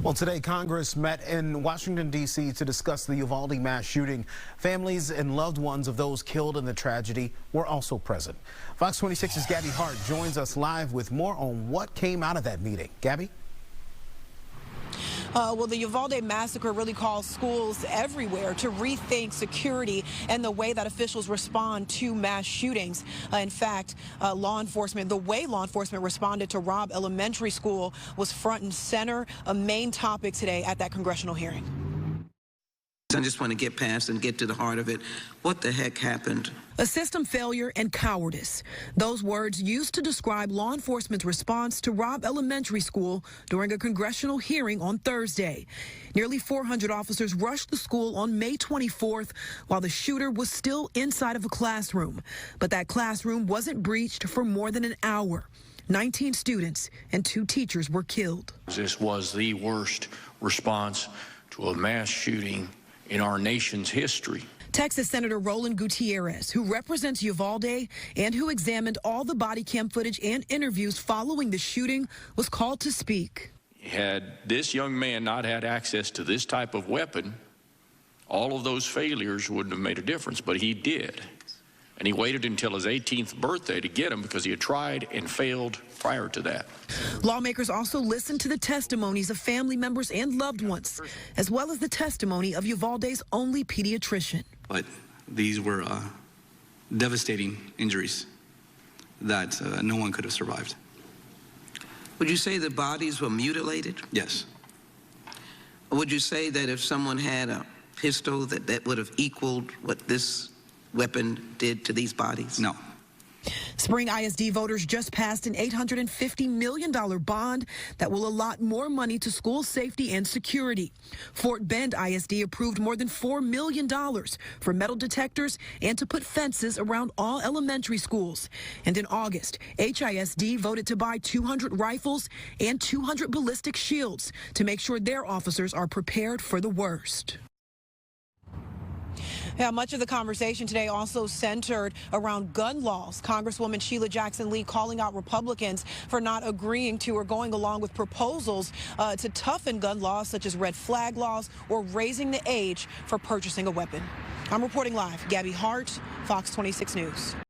Well, today Congress met in Washington, D.C. to discuss the Uvalde mass shooting. Families and loved ones of those killed in the tragedy were also present. Fox 26's Gabby Hart joins us live with more on what came out of that meeting. Gabby? Well, the Uvalde massacre really calls schools everywhere to rethink security and the way that officials respond to mass shootings. In fact, the way law enforcement responded to Robb Elementary School was front and center, a main topic today at that congressional hearing. I just want to get past and get to the heart of it. What the heck happened? A system failure and cowardice. Those words used to describe law enforcement's response to Robb Elementary School during a congressional hearing on Thursday. Nearly 400 officers rushed the school on May 24th while the shooter was still inside of a classroom. But that classroom wasn't breached for more than an hour. 19 students and 2 teachers were killed. This was the worst response to a mass shooting in our nation's history. Texas Senator Roland Gutierrez, who represents Uvalde and who examined all the body cam footage and interviews following the shooting, was called to speak. Had this young man not had access to this type of weapon, all of those failures wouldn't have made a difference, but he did. And he waited until his 18th birthday to get him because he had tried and failed prior to that. Lawmakers also listened to the testimonies of family members and loved ones, as well as the testimony of Uvalde's only pediatrician. But these were devastating injuries that no one could have survived. Would you say the bodies were mutilated? Yes. Or would you say that if someone had a pistol that would have equaled what this weapon did to these bodies? No. Spring ISD voters just passed an $850 million bond that will allot more money to school safety and security. Fort Bend ISD approved more than $4 million for metal detectors and to put fences around all elementary schools. And in August, HISD voted to buy 200 rifles and 200 ballistic shields to make sure their officers are prepared for the worst. Yeah, much of the conversation today also centered around gun laws. Congresswoman Sheila Jackson Lee calling out Republicans for not agreeing to or going along with proposals to toughen gun laws such as red flag laws or raising the age for purchasing a weapon. I'm reporting live. Gabby Hart, Fox 26 News.